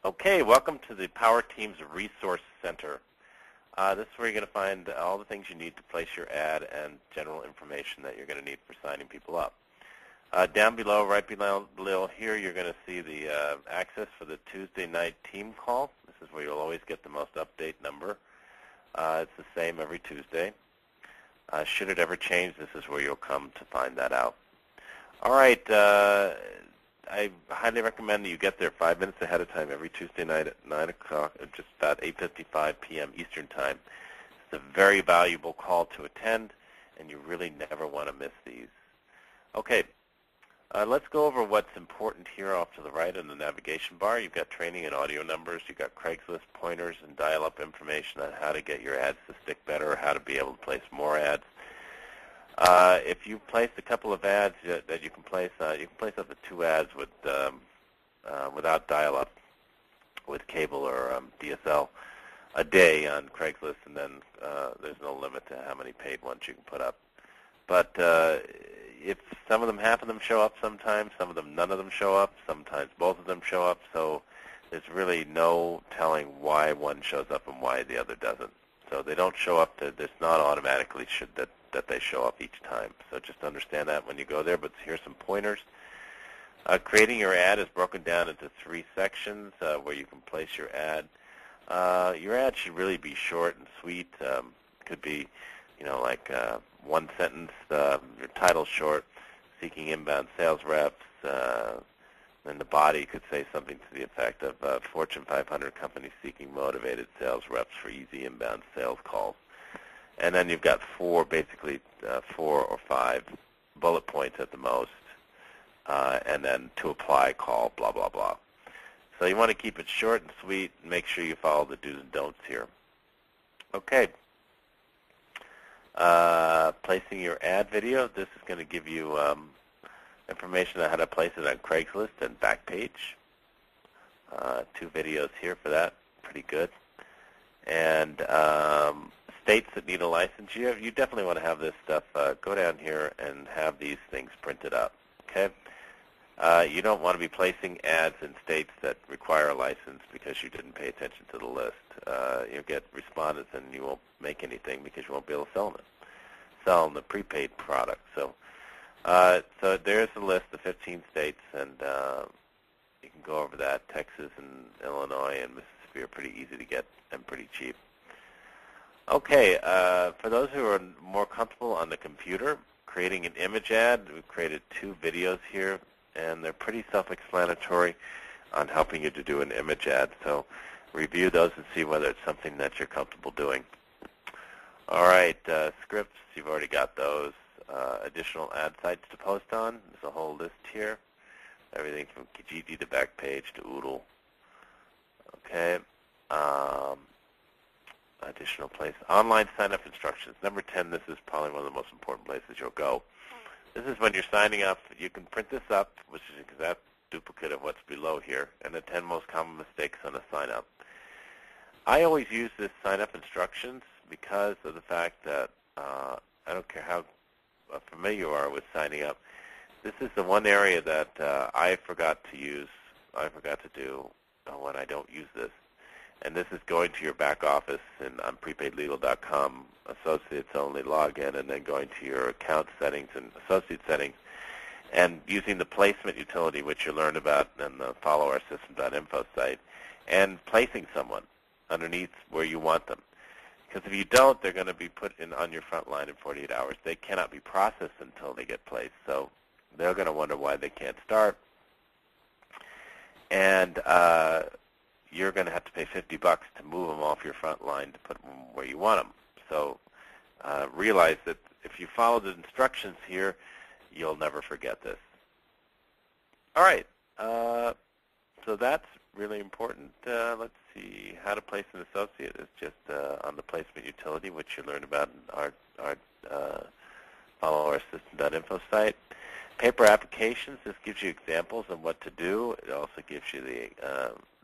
Okay, welcome to the Power Teams Resource Center. This is where you're going to find all the things you need to place your ad and general information that you're going to need for signing people up. Down below, right below here, you're going to see the access for the Tuesday night team call. This is where you'll always get the most update number. It's the same every Tuesday. Should it ever change, this is where you'll come to find that out. All right. I highly recommend that you get there 5 minutes ahead of time every Tuesday night at 9 o'clock, just about 8:55 p.m. Eastern Time. It's a very valuable call to attend, and you really never want to miss these. Okay, let's go over what's important here off to the right in the navigation bar. You've got training and audio numbers. You've got Craigslist pointers and dial-up information on how to get your ads to stick better, or how to be able to place more ads. If you place a couple of ads that you can place up to 2 ads with without dial-up, with cable or DSL a day on Craigslist, and then there's no limit to how many paid ones you can put up. But if some of them, half of them show up sometimes, some of them, none of them show up, sometimes both of them show up, so there's really no telling why one shows up and why the other doesn't. So they don't show up, there's not automatically that they show up each time. So just understand that when you go there, but here's some pointers. Creating your ad is broken down into 3 sections where you can place your ad. Your ad should really be short and sweet. Could be, like 1 sentence, your title short, seeking inbound sales reps, and the body could say something to the effect of Fortune 500 companies seeking motivated sales reps for easy inbound sales calls. And then you've got 4 or 5 bullet points at the most, and then to apply, call, blah, blah, blah. So you want to keep it short and sweet, and make sure you follow the do's and don'ts here. Okay. Placing your ad video. This is going to give you information on how to place it on Craigslist and Backpage. 2 videos here for that. Pretty good. And states that need a license, you definitely want to have this stuff. Go down here and have these things printed up. Okay. You don't want to be placing ads in states that require a license because you didn't pay attention to the list. You'll get respondents and you won't make anything because you won't be able to sell them the prepaid product. So there's a list of 15 states, and you can go over that. Texas and Illinois and Mississippi are pretty easy to get and pretty cheap. Okay, for those who are more comfortable on the computer, creating an image ad, we've created 2 videos here, and they're pretty self-explanatory on helping you to do an image ad. So review those and see whether it's something that you're comfortable doing. All right, scripts, you've already got those. Additional ad sites to post on. There's a whole list here. Everything from Kijiji to Backpage to Oodle. Okay. Additional place. Online sign-up instructions. Number 10, this is probably one of the most important places you'll go. This is when you're signing up. You can print this up, which is an exact duplicate of what's below here, and the 10 most common mistakes on a sign-up. I always use this sign-up instructions because of the fact that I don't care how familiar you are with signing up. This is the one area that I forgot to do when I don't use this. And this is going to your back office on prepaidlegal.com, associates only login, and then going to your account settings and associate settings, and using the placement utility, which you learned about in the followoursystem.info site, and placing someone underneath where you want them. Because if you don't, they're going to be put on your front line in 48 hours. They cannot be processed until they get placed. So they're going to wonder why they can't start. And you're going to have to pay $50 to move them off your front line to put them where you want them. So realize that if you follow the instructions here, you'll never forget this. All right. So that's really important. Let's see. How to place an associate is just on the placement utility, which you learned about in our followoursystem.info site. Paper applications, this gives you examples of what to do. It also gives you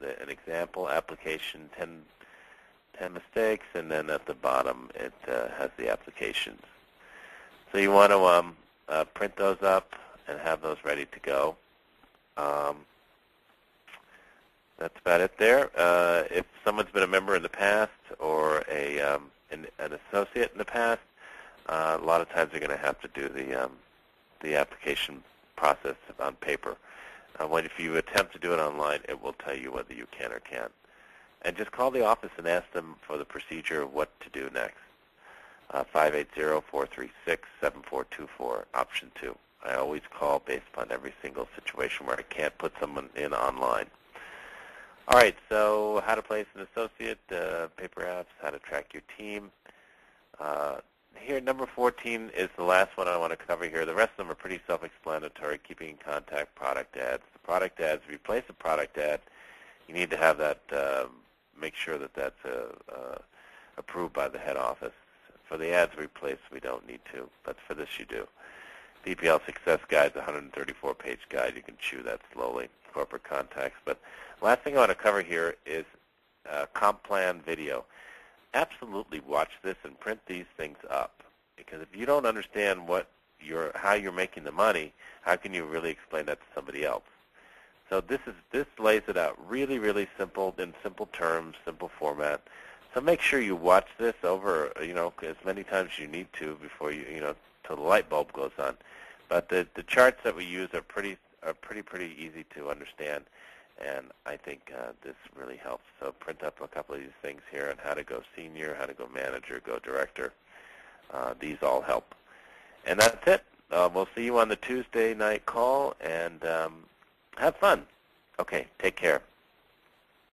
an example application, 10 mistakes, and then at the bottom it has the applications. So you want to print those up and have those ready to go. that's about it there. If someone's been a member in the past or an associate in the past, a lot of times they're going to have to do the application process on paper. If you attempt to do it online, it will tell you whether you can or can't. And just call the office and ask them for the procedure of what to do next. 580-436-7424, option 2. I always call based upon every single situation where I can't put someone in online. All right, so how to place an associate, paper apps, how to track your team. Here, number 14 is the last one I want to cover here. The rest of them are pretty self-explanatory, keeping in contact, product ads. The product ads, if you place a product ad, you need to have that, make sure that that's approved by the head office. For the ads we place, we don't need to, but for this you do. DPL Success Guide is a 134-page guide. You can chew that slowly, corporate contacts. But last thing I want to cover here is comp plan video. Absolutely watch this and print these things up, because if you don't understand how you're making the money, how can you really explain that to somebody else? So this lays it out really, really simple, in simple terms, simple format. So make sure you watch this over, as many times as you need to before till the light bulb goes on. But the charts that we use are pretty easy to understand, and I think this really helps. So print up a couple of these things here on how to go senior, how to go manager, go director. These all help. And that's it. We'll see you on the Tuesday night call, and have fun. Okay, take care.